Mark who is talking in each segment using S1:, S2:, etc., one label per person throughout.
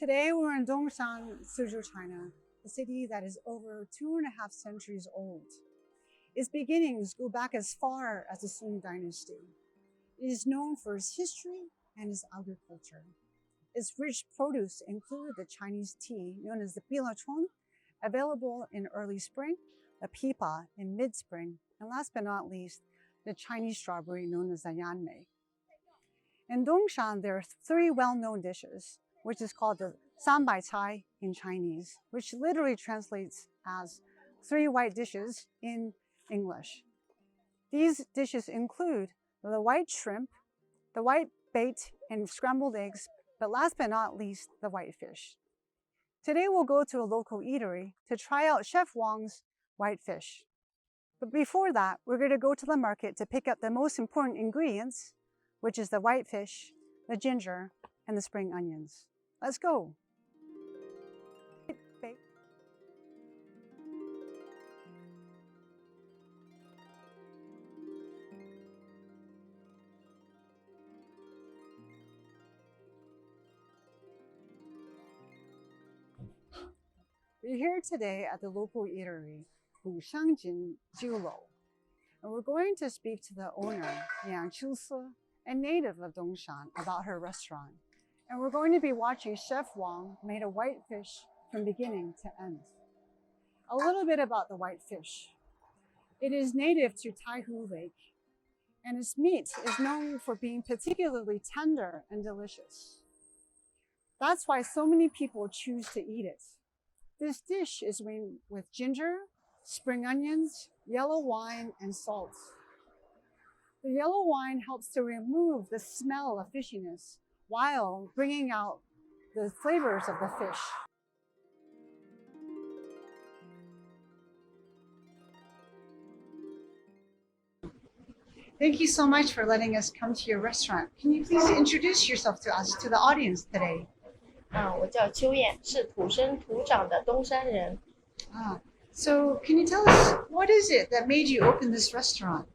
S1: Today we're in Dongshan, Suzhou, China, a city that is over 2.5 centuries old. Its beginnings go back as far as the Song dynasty. It is known for its history and its agriculture. Its rich produce include the Chinese tea known as the bilachong, available in early spring, the pipa in mid-spring, and last but not least, the Chinese strawberry known as the yanmei. In Dongshan, there are 3 well-known dishes, which is called the sanbai cai in Chinese, which literally translates as 3 white dishes in English. These dishes include the white shrimp, the white bait and scrambled eggs, but last but not least, the whitefish. Today we'll go to a local eatery to try out Chef Wang's whitefish. But before that, we're going to go to the market to pick up the most important ingredients, which is the whitefish, the ginger, and the spring onions. Let's go. We're here today at the local eatery, Dongshan and we're going to speak to the owner, Yang Chuse, a native of Dongshan, about her restaurant. And we're going to be watching Chef Wang make a whitefish from beginning to end. A little bit about the whitefish. It is native to Taihu Lake, and its meat is known for being particularly tender and delicious. That's why so many people choose to eat it. This dish is made with ginger, spring onions, yellow wine, and salt. The yellow wine helps to remove the smell of fishiness while bringing out the flavors of the fish. Thank you so much for letting us come to your restaurant. Can you please introduce yourself to us, to the audience today?
S2: 我叫邱燕，是土生土长的东山人。
S1: So can you tell us what is it that made you open this restaurant?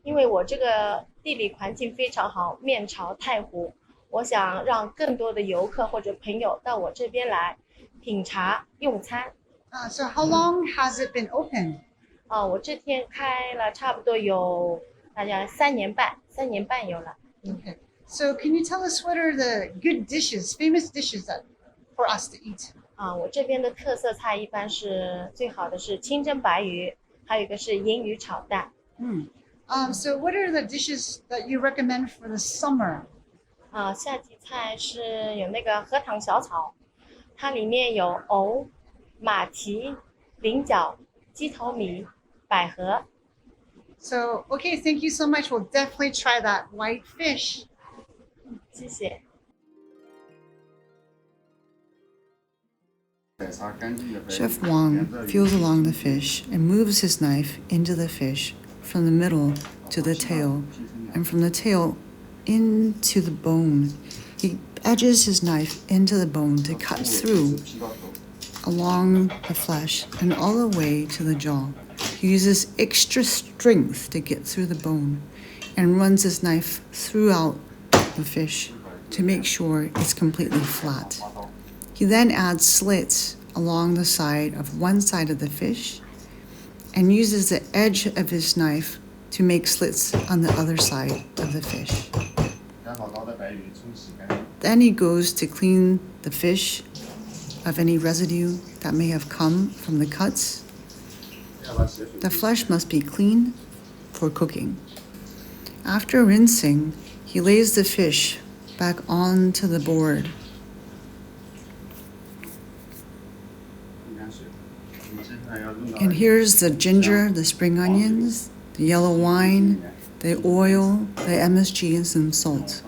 S2: 因为我这个地理环境非常好，面朝太湖，我想让更多的游客或者朋友到我这边来品茶用餐。
S1: So how long has it been open?
S2: 我这天开了差不多有大概3年半有了。
S1: Okay. So can you tell us what are the good dishes, famous dishes for us to eat?
S2: 我这边的特色菜一般是最好的是清蒸白鱼，还有一个是银鱼炒蛋。
S1: So what are the dishes that you recommend for the summer?
S2: 夏季菜是有那个荷塘小炒，它里面有藕、马蹄、菱角、鸡头米、百合。
S1: So, okay, thank you so much. We'll definitely try that white fish.
S2: 谢谢。
S3: Chef Wang feels along the fish and moves his knife into the fish from the middle to the tail, and from the tail into the bone. He edges his knife into the bone to cut through along the flesh and all the way to the jaw. He uses extra strength to get through the bone and runs his knife throughout the fish to make sure it's completely flat. He then adds slits along the side of one side of the fish and uses the edge of his knife to make slits on the other side of the fish. Then he goes to clean the fish of any residue that may have come from the cuts. The flesh must be clean for cooking. After rinsing, he lays the fish back onto the board. And here's the ginger, the spring onions, the yellow wine, the oil, the MSG, and some salt.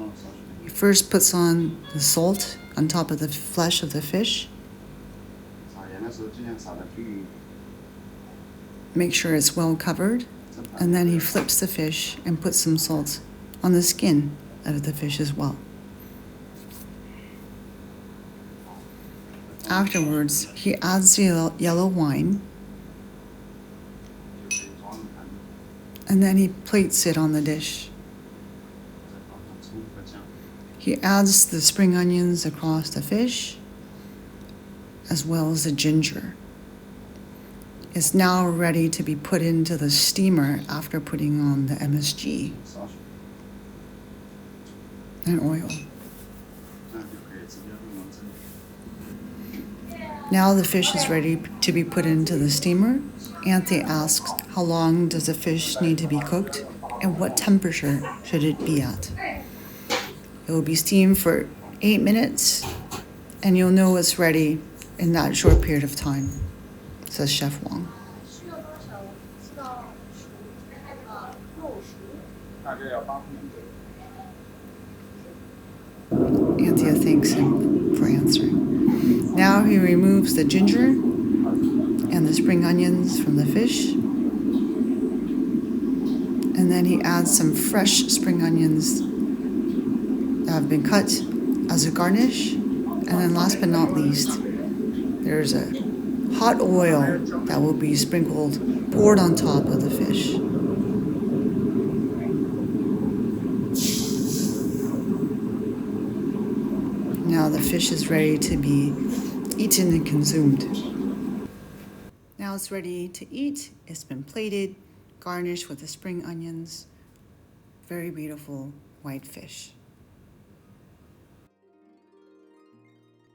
S3: He first puts on the salt on top of the flesh of the fish. Make sure it's well covered, and then he flips the fish and puts some salt on the skin of the fish as well. Afterwards, he adds the yellow wine, and then he plates it on the dish. He adds the spring onions across the fish as well as the ginger. It's now ready to be put into the steamer after putting on the MSG and oil. Now the fish is ready to be put into the steamer. Anthea asks, how long does the fish need to be cooked and what temperature should it be at? It will be steamed for 8 minutes and you'll know it's ready in that short period of time, says Chef Wang. Anthea thanks him for answering. Now he removes the ginger and the spring onions from the fish. And then he adds some fresh spring onions that have been cut as a garnish. And then last but not least, there's a hot oil that will be poured on top of the fish. Now the fish is ready to be eaten and consumed. Now it's ready to eat. It's been plated, garnished with the spring onions. Very beautiful white fish.